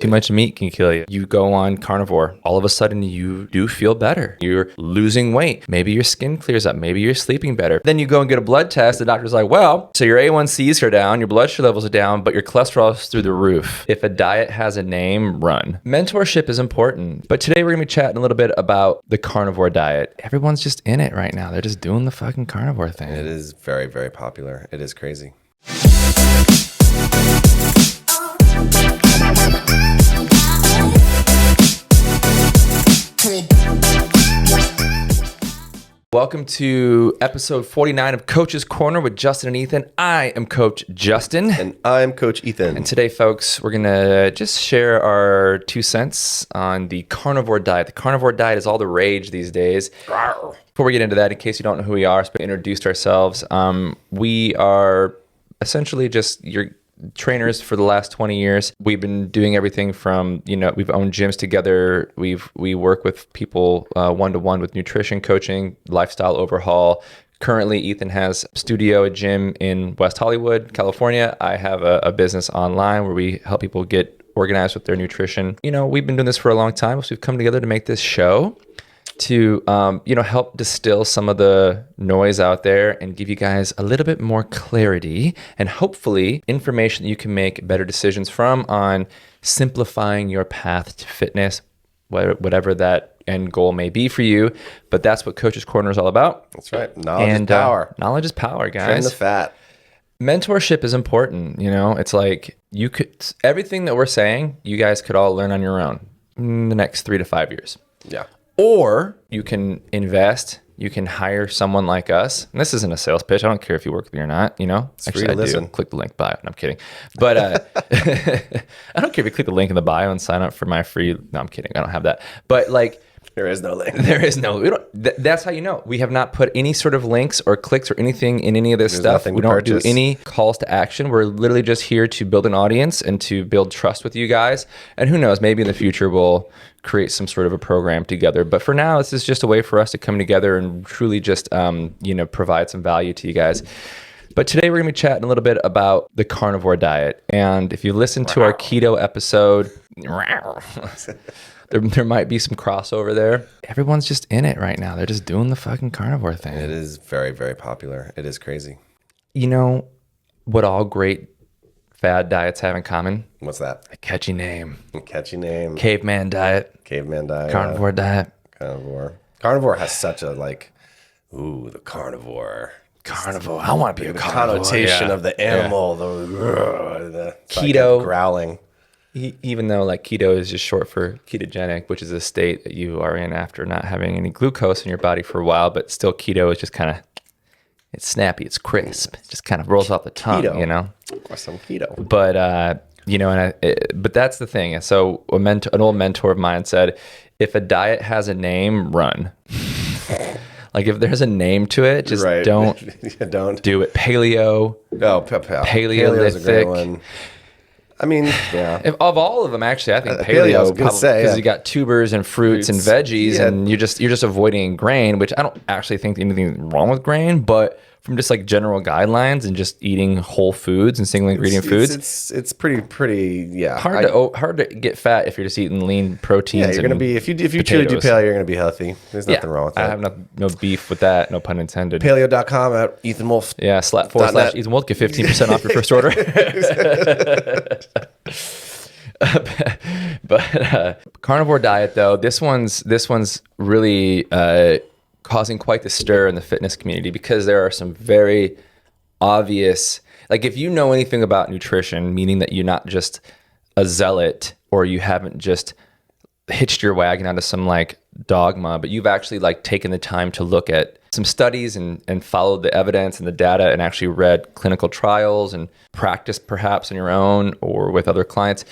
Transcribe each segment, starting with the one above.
Too much meat can kill you. You go on carnivore, all of a sudden you do feel better. You're losing weight. Maybe your skin clears up. Maybe you're sleeping better. Then you go and get a blood test. The doctor's like, well, so your A1Cs are down, your blood sugar levels are down, but your cholesterol is through the roof. If a diet has a name, run. Mentorship is important. But today we're going to be chatting a little bit about the carnivore diet. Everyone's just in it right now. They're just doing the fucking carnivore thing. It is very, very popular. It is crazy. Welcome to episode 49 of Coach's Corner with Justin and Ethan. I am Coach Justin. And I'm Coach Ethan. And today, folks, we're going to just share our 2 cents on the carnivore diet. The carnivore diet is all the rage these days. Before we get into that, in case you don't know who we are, so we introduced ourselves. We are essentially just your trainers for the last 20 years. We've been doing everything from, we've owned gyms together. We work with people one-to-one with nutrition coaching, lifestyle overhaul. Currently, Ethan has a gym in West Hollywood, California. I have a business online where we help people get organized with their nutrition. We've been doing this for a long time, so we've come together to make this show to help distill some of the noise out there and give you guys a little bit more clarity and hopefully information that you can make better decisions from on simplifying your path to fitness, whatever that end goal may be for you. But that's what Coach's Corner is all about. That's right. Knowledge is power. Knowledge is power, guys. Trim the fat. Mentorship is important. It's like everything that we're saying, you guys could all learn on your own in the next 3 to 5 years. Yeah. Or you can invest, you can hire someone like us. And this isn't a sales pitch. I don't care if you work with me or not, It's Actually, free to I listen. do. Click the link bio. No, I'm kidding. But I don't care if you click the link in the bio and sign up for my free. No, I'm kidding. I don't have that. But there is no link. There is no. That's how you know. We have not put any sort of links or clicks or anything in any of this stuff. We don't do any calls to action. We're literally just here to build an audience and to build trust with you guys. And who knows, maybe in the future we'll create some sort of a program together. But for now, this is just a way for us to come together and truly just, provide some value to you guys. But today we're going to be chatting a little bit about the carnivore diet. And if you listen to our keto episode, there might be some crossover there. Everyone's just in it right now. They're just doing the fucking carnivore thing. It is very, very popular. It is crazy. You know what all great fad diets have in common? What's that? A catchy name. A catchy name. Caveman diet. Caveman diet. Carnivore diet. Carnivore. Carnivore has such a the carnivore. Carnivore. I want to be a carnivore. Connotation of the animal. The keto. Growling. Even though keto is just short for ketogenic, which is a state that you are in after not having any glucose in your body for a while, but still keto is just kind of, it's snappy, it's crisp, it just kind of rolls off the tongue, Some keto. But, but that's the thing. And so an old mentor of mine said, if a diet has a name, run. If there's a name to it, just don't do it. Paleo. Oh, Paleolithic. Paleo's a great one. I mean, yeah. Of all of them, actually, I think paleo is probably because you got tubers and fruits and veggies, and you're just avoiding grain, which I don't actually think anything's wrong with grain, but from just general guidelines and just eating whole foods and single ingredient foods, it's pretty yeah. Hard to get fat if you're just eating lean proteins. Yeah, you're gonna be if you truly do paleo, you're gonna be healthy. There's nothing wrong with that. I have no beef with that. No pun intended. Paleo.com at Ethan Wolf. Yeah, / Ethan Wolf, get 15% off your first order. But carnivore diet, though, this one's really causing quite the stir in the fitness community because there are some very obvious, if you know anything about nutrition, meaning that you're not just a zealot or you haven't just hitched your wagon onto some dogma, but you've actually taken the time to look at some studies and followed the evidence and the data and actually read clinical trials and practiced perhaps on your own or with other clients.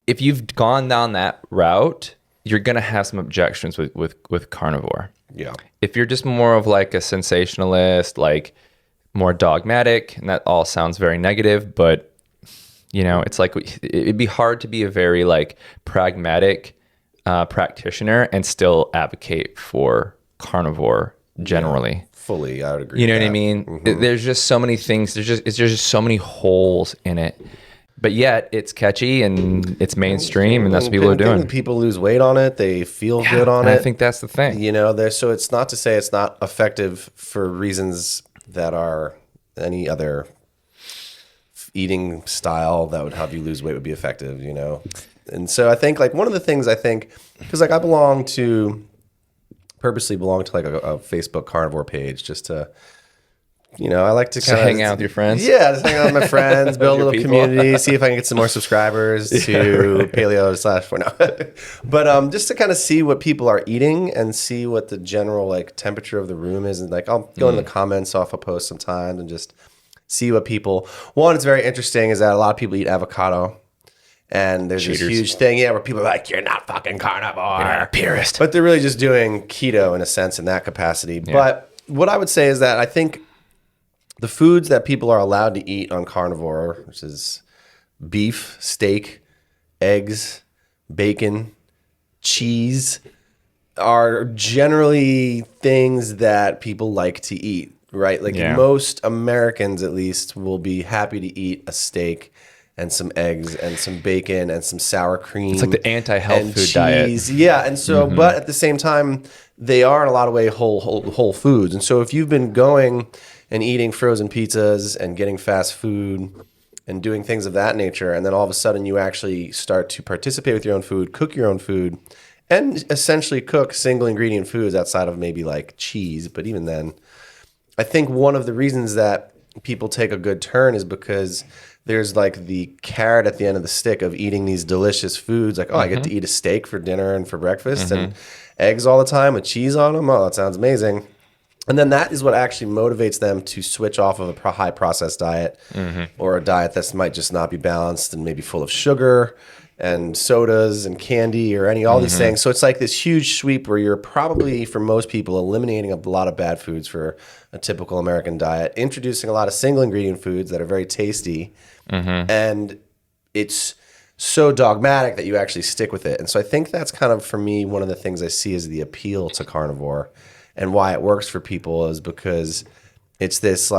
If you've gone down that route, you're going to have some objections with carnivore. Yeah. If you're just more of a sensationalist, more dogmatic, and that all sounds very negative, but it's it'd be hard to be a very pragmatic practitioner and still advocate for carnivore generally. Yeah, fully, I would agree. You know what I mean? Mm-hmm. There's just so many things. There's just so many holes in it but yet it's catchy and it's mainstream, and that's what people are doing. People lose weight on it. They feel good on and it. I think that's the thing. You know, so it's not to say it's not effective for reasons that are any other eating style that would have you lose weight would be effective, you know? And so I think like one of the things because like I purposely belong to like a Facebook carnivore page just to, you know, I like to kind of hang out with your friends. Yeah, just hang out with my friends, build a little people. community, see if I can get some more subscribers to paleo/4. But just to kind of see what people are eating and see what the general like temperature of the room is. And like I'll go in the comments off a post sometimes and just see what people. One, it's very interesting is that a lot of people eat avocado. And there's this huge thing, where people are like, you're not fucking carnivore. You're not a purist. But they're really just doing keto in a sense in that capacity. Yeah. But what I would say is that I think the foods that people are allowed to eat on carnivore, which is beef, steak, eggs, bacon, cheese, are generally things that people like to eat, right? Like most Americans, at least, will be happy to eat a steak and some eggs and some bacon and some sour cream. It's like the anti-health food cheese. diet. Yeah, and so, but at the same time, they are in a lot of ways whole foods. And so if you've been going and eating frozen pizzas and getting fast food and doing things of that nature, and then all of a sudden you actually start to participate with your own food, cook your own food, and essentially cook single ingredient foods outside of maybe like cheese. But even then, I think one of the reasons that people take a good turn is because there's like the carrot at the end of the stick of eating these delicious foods. Like, I get to eat a steak for dinner and for breakfast and eggs all the time with cheese on them. Oh, that sounds amazing. And then that is what actually motivates them to switch off of a high processed diet or a diet that might just not be balanced and maybe full of sugar and sodas and candy or all these things. So it's like this huge sweep where you're probably, for most people, eliminating a lot of bad foods for a typical American diet, introducing a lot of single ingredient foods that are very tasty. And it's so dogmatic that you actually stick with it. And so I think that's kind of, for me, one of the things I see as the appeal to carnivore and why it works for people is because it's this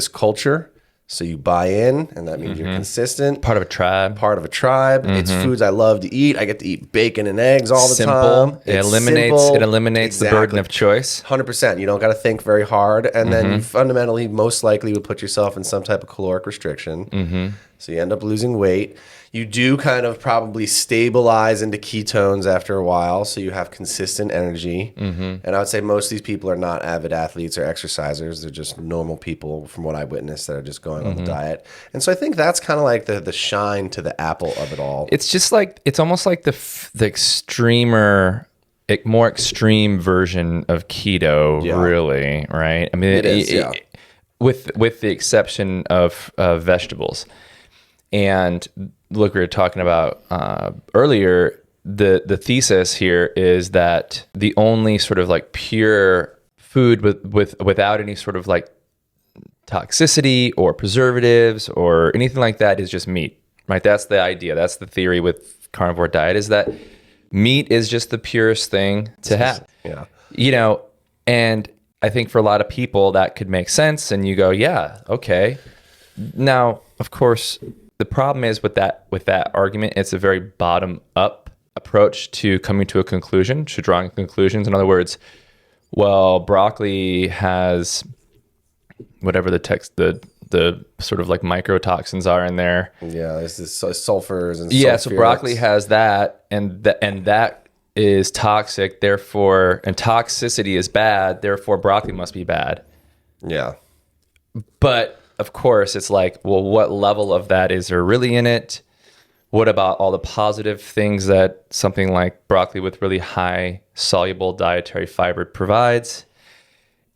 culture. So you buy in, and that means you're consistent. Part of a tribe. It's foods I love to eat. I get to eat bacon and eggs all the time. It eliminates the burden of choice. 100%. You don't got to think very hard. And then you fundamentally, most likely, would put yourself in some type of caloric restriction. So you end up losing weight. You do kind of probably stabilize into ketones after a while, so you have consistent energy. And I would say most of these people are not avid athletes or exercisers. They're just normal people, from what I witnessed, that are just going on the diet. And so I think that's kind of like the shine to the apple of it all. It's just like, it's almost like the more extreme version of keto, really, right? I mean, it is, with the exception of vegetables. And look, we were talking about earlier, the thesis here is that the only sort of like pure food without any sort of like toxicity or preservatives or anything like that is just meat, right? That's the idea. That's the theory with carnivore diet, is that meat is just the purest thing to have. Yeah. You know, and I think for a lot of people that could make sense, and you go, yeah, okay. Now, of course, the problem is with that argument, it's a very bottom-up approach to coming to a conclusion, to drawing conclusions. In other words, well, broccoli has whatever the sort of like mycotoxins are in there. Yeah, there's this sulfurs and so broccoli has that, and that is toxic. Therefore, and toxicity is bad. Therefore, broccoli must be bad. Yeah, but of course, it's like, well, what level of that is there really in it? What about all the positive things that something like broccoli with really high soluble dietary fiber provides?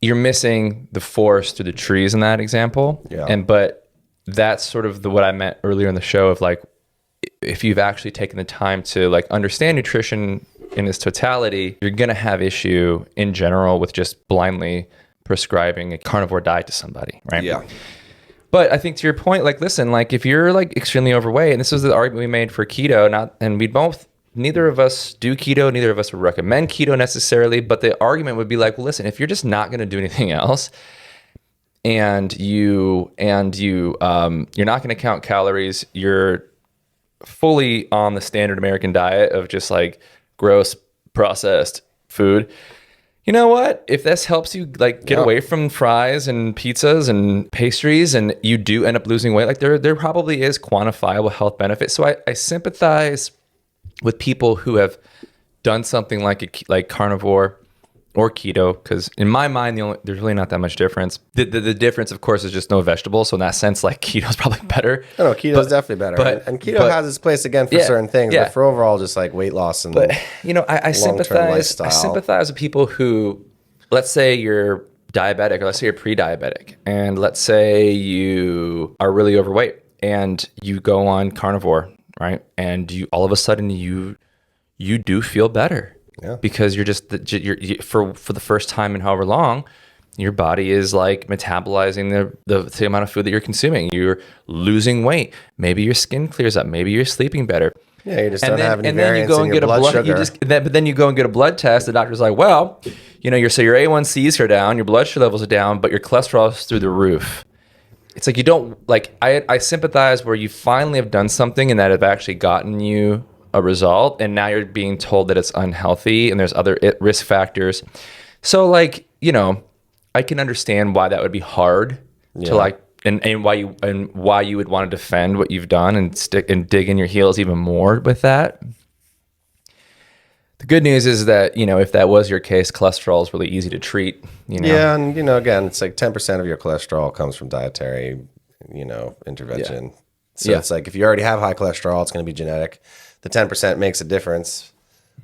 You're missing the forest through the trees in that example. Yeah. But that's sort of what I meant earlier in the show of like, if you've actually taken the time to like understand nutrition in its totality, you're going to have issue in general with just blindly prescribing a carnivore diet to somebody, right? Yeah. But I think to your point, like, listen, like if you're like extremely overweight, and this was the argument we made for keto, neither of us do keto, neither of us would recommend keto necessarily, but the argument would be like, well, listen, if you're just not going to do anything else you're not going to count calories. You're fully on the standard American diet of just like gross processed food. You know what? If this helps you like get away from fries and pizzas and pastries, and you do end up losing weight, like there probably is quantifiable health benefit. So I sympathize with people who have done something like carnivore or keto, because in my mind, there's really not that much difference. The difference, of course, is just no vegetables. So in that sense, like keto is probably better. No, keto is definitely better. And keto has its place again for certain things, but for overall just like weight loss and I sympathize. I sympathize with people who, let's say you're diabetic, or let's say you're pre-diabetic, and let's say you are really overweight, and you go on carnivore, right? And you all of a sudden you do feel better. Yeah. Because you're just for the first time in however long, your body is like metabolizing the amount of food that you're consuming. You're losing weight. Maybe your skin clears up. Maybe you're sleeping better. Yeah, you just don't have any variance in your blood sugar. But then you go and get a blood test. The doctor's like, well, your A1Cs are down, your blood sugar levels are down, but your cholesterol is through the roof. It's like you don't like. I sympathize where you finally have done something and that have actually gotten you a result, and now you're being told that it's unhealthy and there's other risk factors. So like, I can understand why that would be hard to like, and why you would want to defend what you've done and stick and dig in your heels even more with that. The good news is that, if that was your case, cholesterol is really easy to treat, Yeah, and again, it's like 10% of your cholesterol comes from dietary, intervention. Yeah. So it's like if you already have high cholesterol, it's going to be genetic. The 10% makes a difference,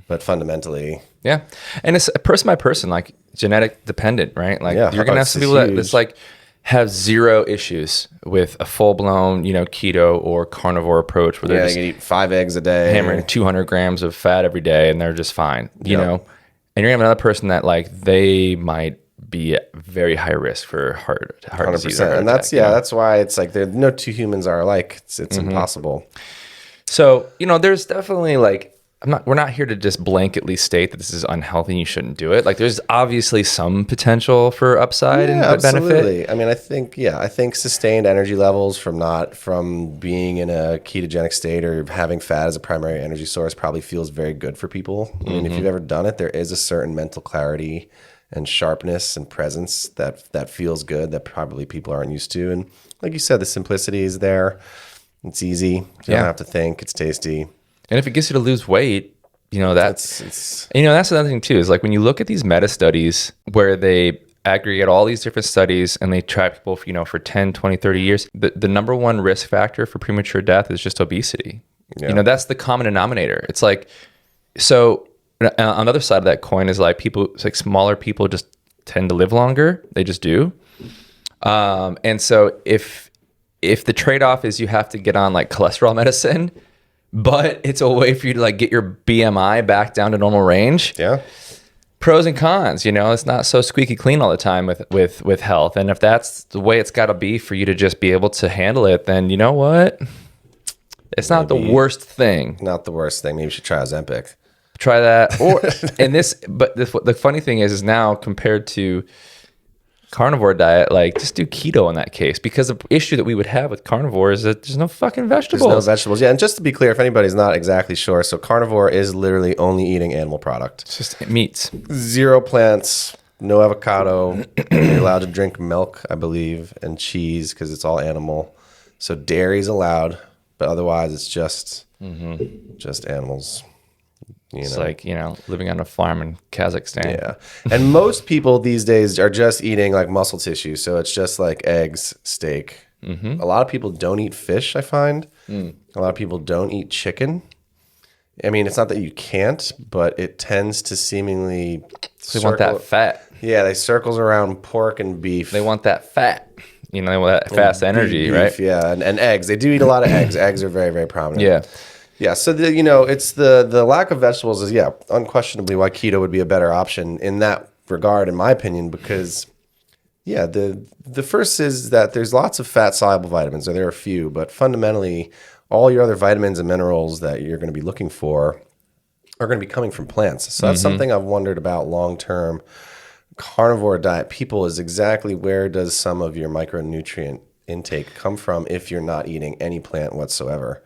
but fundamentally, yeah. And it's person by person, like genetic dependent, right? Like you're gonna have some people that's like have zero issues with a full blown, keto or carnivore approach where they're they can eat 5 eggs a day, hammering 200 grams of fat every day, and they're just fine, you know. And you're gonna have another person that like they might be at very high risk for heart disease. And that's why it's like no two humans are alike. It's impossible. So, there's definitely like, we're not here to just blanketly state that this is unhealthy and you shouldn't do it. Like there's obviously some potential for upside and benefit. I mean, I think sustained energy levels from being in a ketogenic state or having fat as a primary energy source probably feels very good for people. I mean, if you've ever done it, there is a certain mental clarity and sharpness and presence that feels good that probably people aren't used to. And like you said, the simplicity is there. It's easy. You don't have to think. It's tasty. And if it gets you to lose weight, that's another thing too, is like when you look at these meta studies where they aggregate all these different studies and they track people, for 10, 20, 30 years, the number one risk factor for premature death is just obesity. Yeah. That's the common denominator. It's like, so on the other side of that coin is like smaller people just tend to live longer. They just do. And so if the trade-off is you have to get on like cholesterol medicine, but it's a way for you to like get your BMI back down to normal range. Yeah. Pros and cons, it's not so squeaky clean all the time with health. And if that's the way it's got to be for you to just be able to handle it, then you know what? It's not the worst thing. Not the worst thing. Maybe you should try Ozempic. Try that. But the funny thing is now compared to carnivore diet, like just do keto in that case, because the issue that we would have with carnivore is that there's no fucking vegetables. There's no vegetables. Yeah, and just to be clear, if anybody's not exactly sure, so carnivore is literally only eating animal product. It's just meats. 0 plants, no avocado. You're allowed to drink milk, I believe, and cheese because it's all animal. So dairy's allowed, but otherwise it's just animals. It's like, living on a farm in Kazakhstan. Yeah. And most people these days are just eating like muscle tissue. So it's just like eggs, steak. A lot of people don't eat fish, I find. A lot of people don't eat chicken. I mean, it's not that you can't, but it tends to seemingly they want that fat. Yeah, they circles around pork and beef. They want that fat. They want that fast energy, beef, right? Yeah, and eggs. They do eat a lot of eggs. Eggs are very, very prominent. Yeah. Yeah, so it's the lack of vegetables is unquestionably why keto would be a better option in that regard, in my opinion, because the first is that there's lots of fat soluble vitamins, or there are a few, but fundamentally all your other vitamins and minerals that you're going to be looking for are going to be coming from plants. So that's something I've wondered about long term. carnivore diet people is exactly where does some of your micronutrient intake come from if you're not eating any plant whatsoever?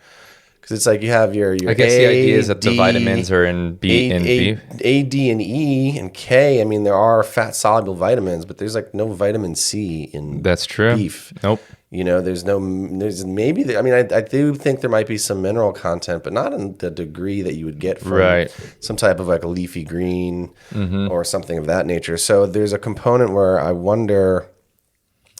Because it's like you have your I guess the idea is that the D, vitamins are in B and B. A, D, and E, and K. I mean, there are fat-soluble vitamins, but there's like no vitamin C in That's true. beef. Nope. You know, there's maybe, I mean, I do think there might be some mineral content, but not in the degree that you would get from some type of like a leafy green or something of that nature. So there's a component where I wonder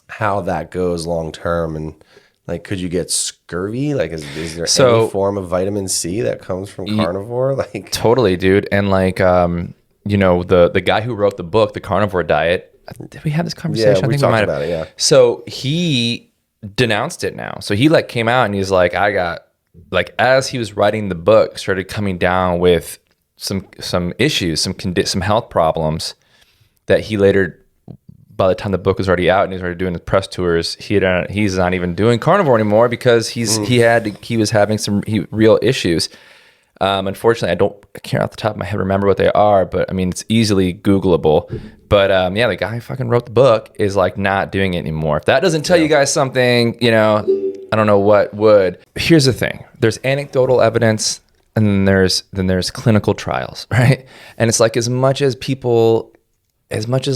how that goes long term, and like, could you get scurvy? Like, is there any form of vitamin C that comes from carnivore? Like, totally, dude. And like, you know, the guy who wrote the book, The Carnivore Diet, did we have this conversation? Yeah, we talked about it, yeah. So he denounced it now. So he like came out and he's like, I got, like, as he was writing the book, started coming down with some issues, some health problems that he later, by the time the book was already out and he was already doing his press tours, he's not even doing carnivore anymore because he was having some real issues. Unfortunately, I can't off the top of my head remember what they are, but I mean, it's easily Googleable. But yeah, the guy who fucking wrote the book is like not doing it anymore. If that doesn't tell you guys something, you know, I don't know what would. Here's the thing: there's anecdotal evidence, and then there's clinical trials, right? And it's like as much as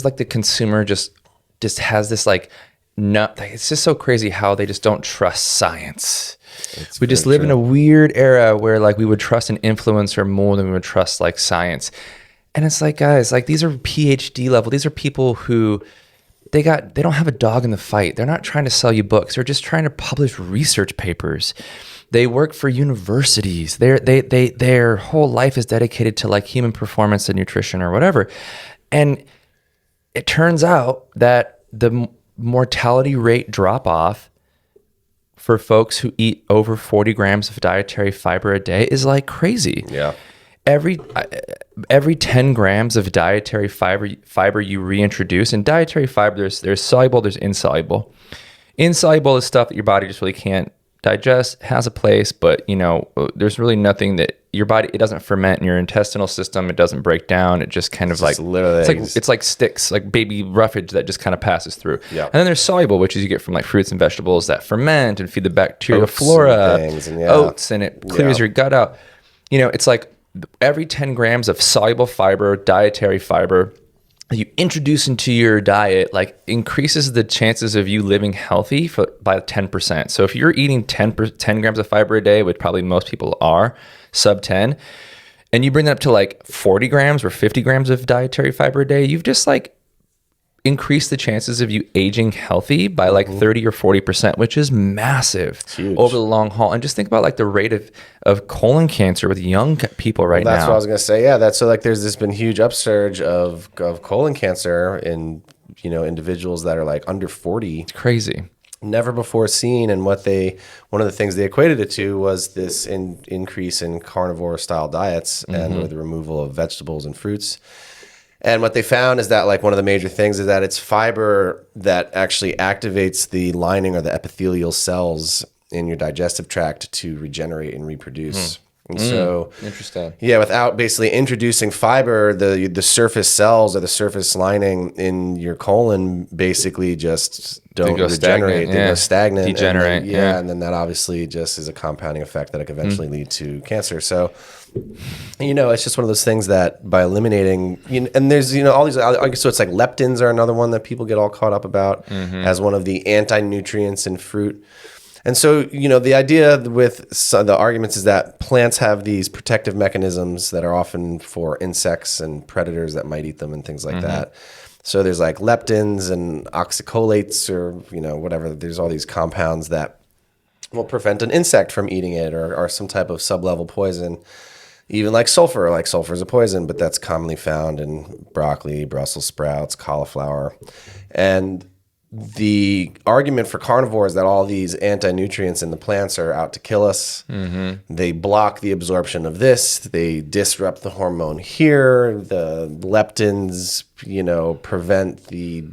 like the consumer just has this like, it's just so crazy how they just don't trust science. We just live in a weird era where like we would trust an influencer more than we would trust like science. And it's like, guys, like these are PhD level. These are people who they don't have a dog in the fight. They're not trying to sell you books. They're just trying to publish research papers. They work for universities. Their whole life is dedicated to like human performance and nutrition or whatever. And it turns out that the mortality rate drop off for folks who eat over 40 grams of dietary fiber a day is like crazy. Yeah. Every 10 grams of dietary fiber you reintroduce, and dietary fiber, there's soluble, there's insoluble. Insoluble is stuff that your body just really can't digest, has a place, but you know, there's really nothing that your body, it doesn't ferment in your intestinal system, it doesn't break down, it just kind of like it's like sticks, like baby roughage that just kind of passes through. Yeah. And then there's soluble, which is you get from like fruits and vegetables that ferment and feed the bacteria flora, oats, and it clears your gut out. You know, it's like every 10 grams of soluble fiber, dietary fiber you introduce into your diet, like increases the chances of you living healthy by 10%. So if you're eating 10 grams of fiber a day, which probably most people are, sub 10, and you bring that up to like 40 grams or 50 grams of dietary fiber a day, you've just like increased the chances of you aging healthy by like 30 or 40%, which is massive over the long haul. And just think about like the rate of colon cancer with young people now. That's what I was going to say. Yeah. That's so like there's been huge upsurge of colon cancer in, you know, individuals that are like under 40. It's crazy. Never before seen. And one of the things they equated it to was this increase in carnivore style diets and with the removal of vegetables and fruits. And what they found is that like one of the major things is that it's fiber that actually activates the lining or the epithelial cells in your digestive tract to regenerate and reproduce. And so, interesting. Yeah, without basically introducing fiber, the surface cells or the surface lining in your colon basically just don't regenerate. They go stagnant. Degenerate. And then that obviously just is a compounding effect that could eventually lead to cancer. So, you know, it's just one of those things that by eliminating, you know, and there's, you know, all these, so it's like leptins are another one that people get all caught up about as one of the anti-nutrients in fruit. And so, you know, the idea with the arguments is that plants have these protective mechanisms that are often for insects and predators that might eat them and things like that. So there's like leptins and oxycolates or, you know, whatever. There's all these compounds that will prevent an insect from eating it or some type of sublevel poison. Even like sulfur is a poison, but that's commonly found in broccoli, Brussels sprouts, cauliflower. And the argument for carnivore is that all these anti-nutrients in the plants are out to kill us. They block the absorption of this. They disrupt the hormone here. The leptins, you know, prevent the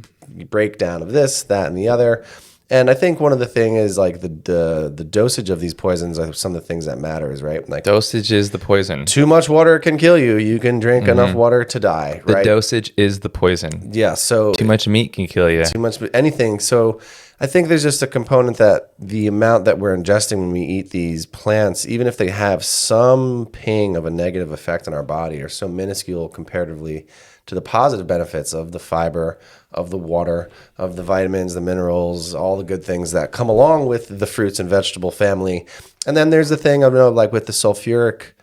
breakdown of this, that, and the other. And I think one of the thing is like the dosage of these poisons are some of the things that matters, right? Like Dosage is the poison. too much water can kill you. You can drink enough water to die, The right? dosage is the poison. Yeah. So Too much meat can kill you. too much anything. So I think there's just a component that the amount that we're ingesting when we eat these plants, even if they have some ping of a negative effect on our body, are so minuscule comparatively to the positive benefits of the fiber, of the water, of the vitamins, the minerals, all the good things that come along with the fruits and vegetable family. And then there's the thing of like with the sulfuric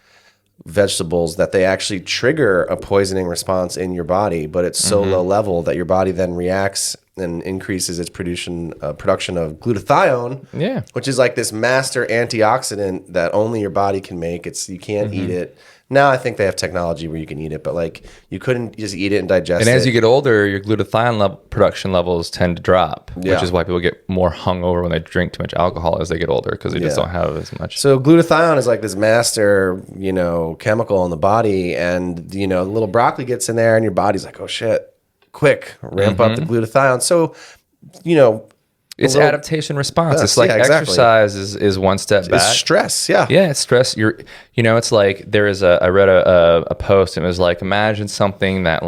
vegetables that they actually trigger a poisoning response in your body, but it's so low level that your body then reacts and increases its production of glutathione, which is like this master antioxidant that only your body can make. You can't eat it. Now I think they have technology where you can eat it, but like you couldn't just eat it and digest it. And as you get older, your glutathione production levels tend to drop, which is why people get more hungover when they drink too much alcohol as they get older, because they just don't have as much. So glutathione is like this master, chemical in the body, and the little broccoli gets in there, and your body's like, oh shit, quick, ramp up the glutathione. So, it's adaptation response. It's like exercise is one step back. It's stress, yeah. Yeah, it's stress. It's like I read a post, and it was like, imagine something that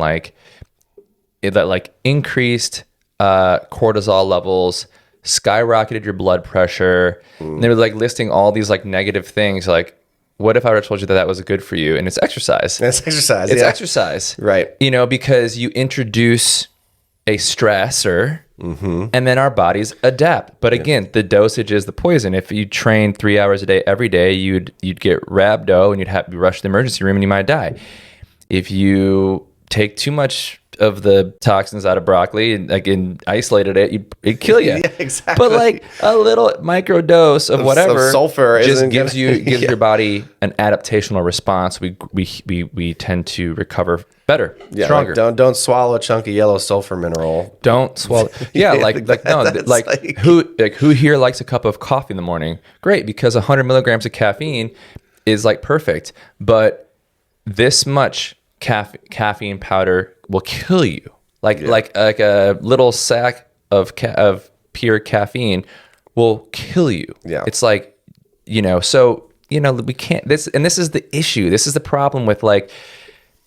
increased cortisol levels, skyrocketed your blood pressure. And they were like listing all these like negative things. Like, what if I would have told you that was good for you? And it's exercise. It's exercise. It's exercise. Right. Because you introduce a stressor, and then our bodies adapt. But again, the dosage is the poison. If you train 3 hours a day every day, you'd get rhabdo and you'd have to be rushed to the emergency room and you might die. If you take too much of the toxins out of broccoli and again isolated it'd kill you. Yeah, exactly. But like a little micro dose of whatever of sulfur just gives your body an adaptational response. We tend to recover better, stronger. Like don't swallow a chunk of yellow sulfur mineral. Don't swallow. Yeah, who here likes a cup of coffee in the morning? Great, because 100 milligrams of caffeine is like perfect, but this much caffeine powder will kill you. Like a little sack of pure caffeine will kill you. Yeah. It's like, so, we can't, this is the issue. This is the problem with like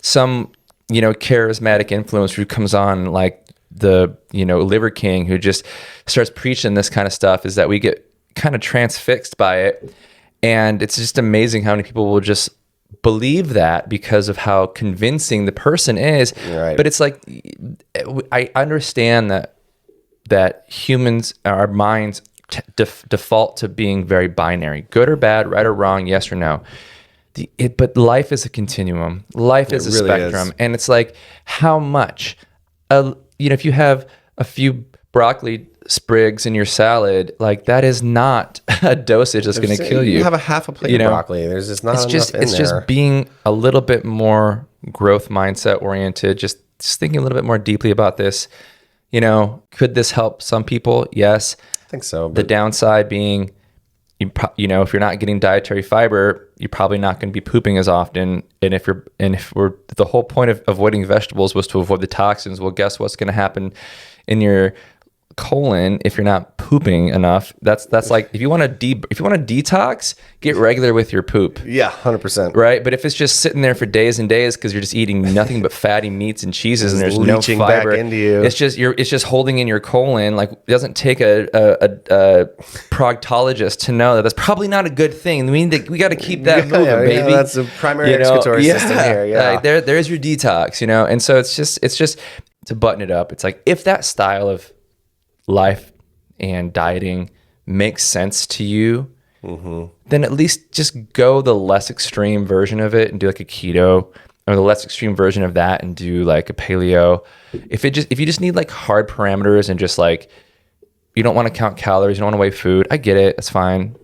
some, charismatic influencer who comes on like the, Liver King, who just starts preaching this kind of stuff, is that we get kind of transfixed by it. And it's just amazing how many people will just believe that because of how convincing the person is. Right. But it's like, I understand that humans, our minds default to being very binary, good or bad, right or wrong, yes or no. But life is a continuum. Life is a spectrum. And it's like, how much? If you have a few broccoli sprigs in your salad, like that is not a dosage that's going to kill you. You have a half a plate of broccoli. There's just not enough in there. It's just being a little bit more growth mindset oriented, just thinking a little bit more deeply about this. Could this help some people? Yes. I think so. The downside being, if you're not getting dietary fiber, you're probably not going to be pooping as often. And if the whole point of avoiding vegetables was to avoid the toxins, well, guess what's going to happen in your colon if you're not pooping enough? That's like, if you want to detox, get regular with your poop. Yeah, 100%. Right? But if it's just sitting there for days and days because you're just eing nothing but fatty meats and cheeses and there's no fiber, back into you. It's just holding in your colon. Like, it doesn't take a proctologist to know that that's probably not a good thing. we got to keep that moving, baby. Yeah, that's a primary excretory system here. Yeah, there's your detox. And so it's just to button it up. It's like, if that style of life and dieting makes sense to you, then at least just go the less extreme version of it and do like a keto, or the less extreme version of that and do like a paleo. If you just need like hard parameters and just like, you don't want to count calories, you don't want to weigh food, I get it, it's fine.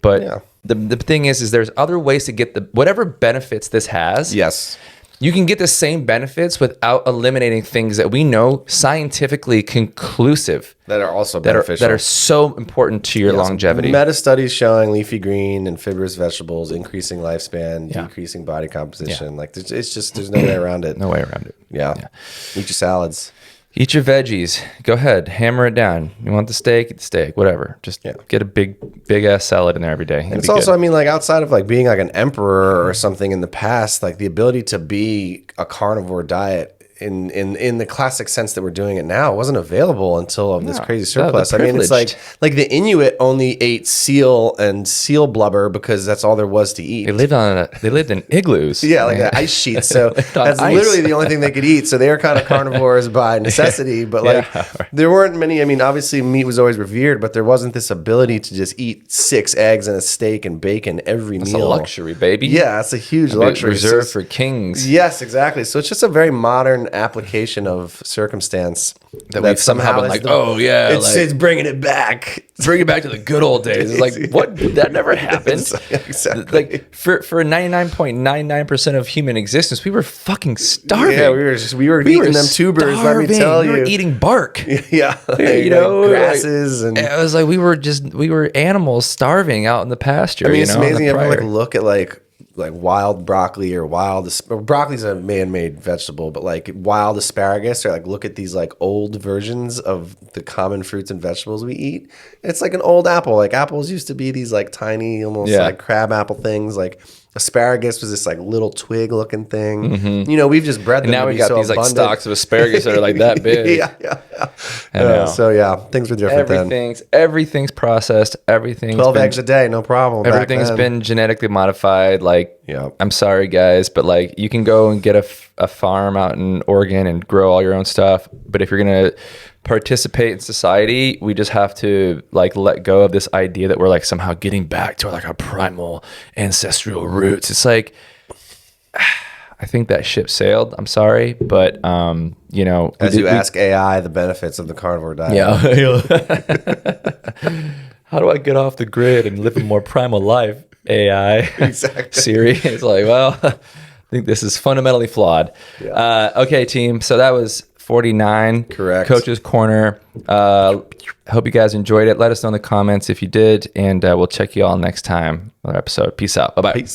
But the thing is there's other ways to get whatever benefits this has. Yes. You can get the same benefits without eliminating things that we know scientifically conclusive that are also beneficial, that are so important to your longevity. Meta studies showing leafy green and fibrous vegetables increasing lifespan, decreasing body composition. Like it's just there's no way around it. No way around it. Yeah. Eat your salads. Eat your veggies. Go ahead. Hammer it down. You want the steak? Eat the steak. Whatever. Just get a big ass salad in there every day. And it's also, I mean, like outside of like being like an emperor or something in the past, like the ability to be a carnivore diet in the classic sense that we're doing it now wasn't available until this crazy surplus. I mean, it's like the Inuit only ate seal and seal blubber because that's all there was to eat. They lived in igloos. Yeah, like ice sheets. So that's literally the only thing they could eat. So they were kind of carnivores by necessity. But like there weren't many. I mean, obviously meat was always revered, but there wasn't this ability to just eat 6 eggs and a steak and bacon every meal. It's a luxury, baby. Yeah, it's a huge luxury. Reserved for kings. Yes, exactly. So it's just a very modern application of circumstance that we've somehow been like, it's bringing it back. Bring it back to the good old days. It's like, what? That never happened. Exactly. Like for 99.99% of human existence, we were fucking starving. Yeah, we were eating them tubers. Let me tell you, we were eating bark. Yeah, you know, like grasses, and it was like we were animals starving out in the pasture. I mean, it's amazing. You ever like look at like wild broccoli or broccoli's a man-made vegetable, but like wild asparagus, or like look at these like old versions of the common fruits and vegetables we eat. It's like an old apple. Like apples used to be these like tiny, almost like crab apple things. Like asparagus was this like little twig looking thing. Mm-hmm. You know, we've just bred them. And now we got these abundant. Like stalks of asparagus that are like that big. So yeah, things were different then. Everything's processed. 12 eggs a day, no problem. Everything's been genetically modified. Like, I'm sorry guys, but like you can go and get a farm out in Oregon and grow all your own stuff. But if you're gonna participate in society, we just have to like let go of this idea that we're like somehow getting back to like our primal ancestral roots. It's like, I think that ship sailed. I'm sorry, but you know, as you ask AI the benefits of the carnivore diet. How do I get off the grid and live a more primal life? AI, exactly. Siri. It's like, well, I think this is fundamentally flawed. Okay, team. So that was 49. Correct. Coach's Corner. Hope you guys enjoyed it. Let us know in the comments if you did, and we'll check you all next time. Another episode. Peace out. Bye-bye. Peace.